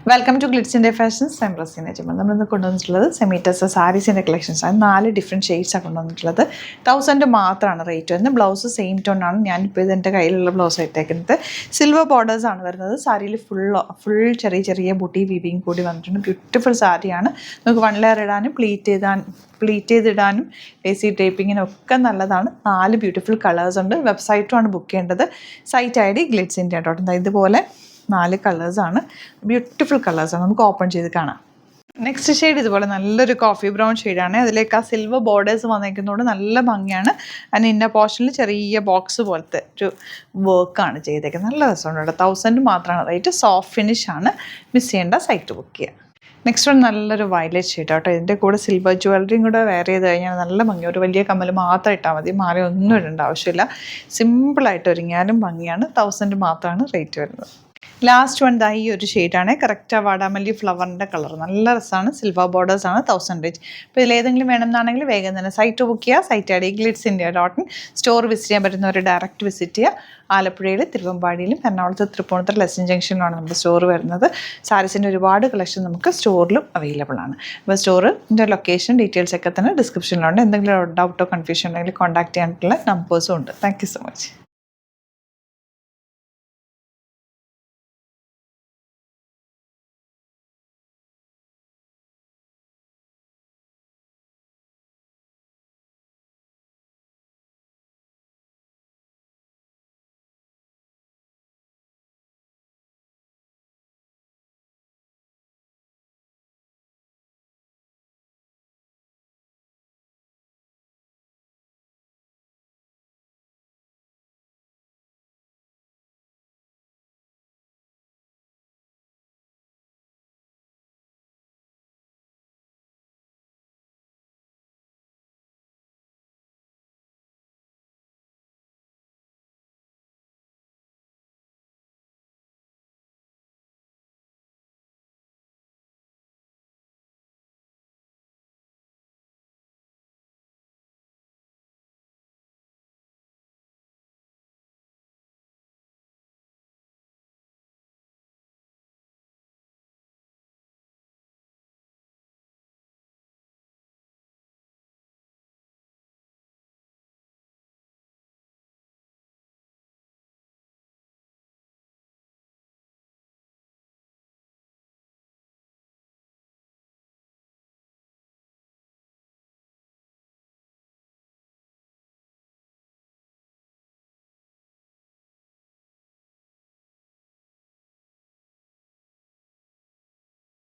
Welcome to Glitz India fashions. I'm Raseena Jamal. നമ്മളിന്ന് കൊണ്ടുവന്നിട്ടുള്ളത് സെമീറ്റസ് സാരീസിൻ്റെ collections ആണ്. 4 ഡിഫറെൻറ്റ് ഷെയ്ഡ്സാണ് കൊണ്ടുവന്നിട്ടുള്ളത്. 1000 മാത്രമാണ് റേറ്റ് വരുന്നത്. ബ്ലൗസ് സെയിം ടോൺ ആണ്. ഞാനിപ്പോൾ ഇത് എൻ്റെ കയ്യിലുള്ള ബ്ലൗസ് ഇട്ടേക്കുന്നത്. സിൽവർ ബോർഡേഴ്സ് ആണ് വരുന്നത്. സാരിയിൽ ഫുൾ ചെറിയ ചെറിയ ബുട്ടി വീവിങ് കൂടി വന്നിട്ടുണ്ട്. ബ്യൂട്ടിഫുൾ സാരിയാണ്. നമുക്ക് 1 ലെയർ ഇടാനും പ്ലീറ്റ് ചെയ്തിടാനും ലേസി ഡ്രേപ്പിങ്ങിനും ഒക്കെ നല്ലതാണ്. 4 ബ്യൂട്ടിഫുൾ കളേഴ്സ് ഉണ്ട്. വെബ്സൈറ്റുമാണ് ബുക്ക് ചെയ്യേണ്ടത്. Site ID glitzindia.in. ഇതുപോലെ 4 കളേഴ്സാണ്. ബ്യൂട്ടിഫുൾ കളേഴ്സാണ്. നമുക്ക് ഓപ്പൺ ചെയ്ത് കാണാം. നെക്സ്റ്റ് ഷെയ്ഡ് ഇതുപോലെ നല്ലൊരു കോഫി ബ്രൗൺ ഷെയ്ഡാണ്. അതിലേക്ക് ആ സിൽവർ ബോർഡേഴ്സ് വന്നേക്കുന്നതുകൊണ്ട് നല്ല ഭംഗിയാണ്. അതിന് ഇന്ന പോർഷനിൽ ചെറിയ ബോക്സ് പോലത്തെ ഒരു വർക്കാണ് ചെയ്തേക്കുന്നത്. നല്ല രസമുണ്ട്. 1000 മാത്രമാണ് റേറ്റ്. സോഫ്റ്റ് ഫിനിഷ് ആണ്. മിസ് ചെയ്യേണ്ട, സൈറ്റ് ബുക്ക് ചെയ്യുക. നെക്സ്റ്റ് വൺ നല്ലൊരു വയലറ്റ് ഷെയ്ഡ് കേട്ടോ. ഇതിൻ്റെ കൂടെ സിൽവർ ജ്വല്ലറിയും കൂടെ വെയർ ചെയ്ത് കഴിഞ്ഞാൽ നല്ല ഭംഗി. ഒരു വലിയ കമ്മൽ മാത്രം ഇട്ടാൽ മതി. മാറി ഒന്നും ഇടേണ്ട ആവശ്യമില്ല. സിമ്പിളായിട്ട് ഒരുങ്ങിയാലും ഭംഗിയാണ്. 1000 മാത്രമാണ് റേറ്റ് വരുന്നത്. ലാസ്റ്റ് വൺ ഈ ഒരു ഷെയ്ഡാണ്. കറക്റ്റ് ആ വാടാമല്ലി ഫ്ലവറിൻ്റെ കളർ. നല്ല രസമാണ്. സിൽവർ ബോർഡേഴ്സാണ്. 1000 റേറ്റ്. അപ്പോൾ ഇതിലേതെങ്കിലും വേണമെന്നാണെങ്കിൽ വേഗം തന്നെ സൈറ്റ് ബുക്ക് ചെയ്യുക. Site ID glitzindia.in. Store visit ചെയ്യാൻ പറ്റുന്നവർ ഡയറക്റ്റ് വിസിറ്റ് ചെയ്യുക. ആലപ്പുഴയിൽ, തിരുവമ്പാടിയിലും എറണാകുളത്ത് തൃപ്പൂണിത്തുറ ലെസ്സൺ ജംഗ്ഷനിലാണ് നമ്മുടെ സ്റ്റോർ വരുന്നത്. സാരീസിൻ്റെ ഒരുപാട് കളക്ഷൻ നമുക്ക് സ്റ്റോറിലും അവൈലബിൾ ആണ്. അപ്പോൾ സ്റ്റോറിൻ്റെ ലൊക്കേഷൻ ഡീറ്റെയിൽസ് ഒക്കെ തന്നെ ഡിസ്ക്രിപ്ഷനിലുണ്ട്. എന്തെങ്കിലും ഡൗട്ടോ കൺഫ്യൂഷൻ ഉണ്ടെങ്കിൽ കോൺടാക്ട് ചെയ്യാനായിട്ടുള്ള നമ്പേഴ്സും ഉണ്ട്. Thank you so much.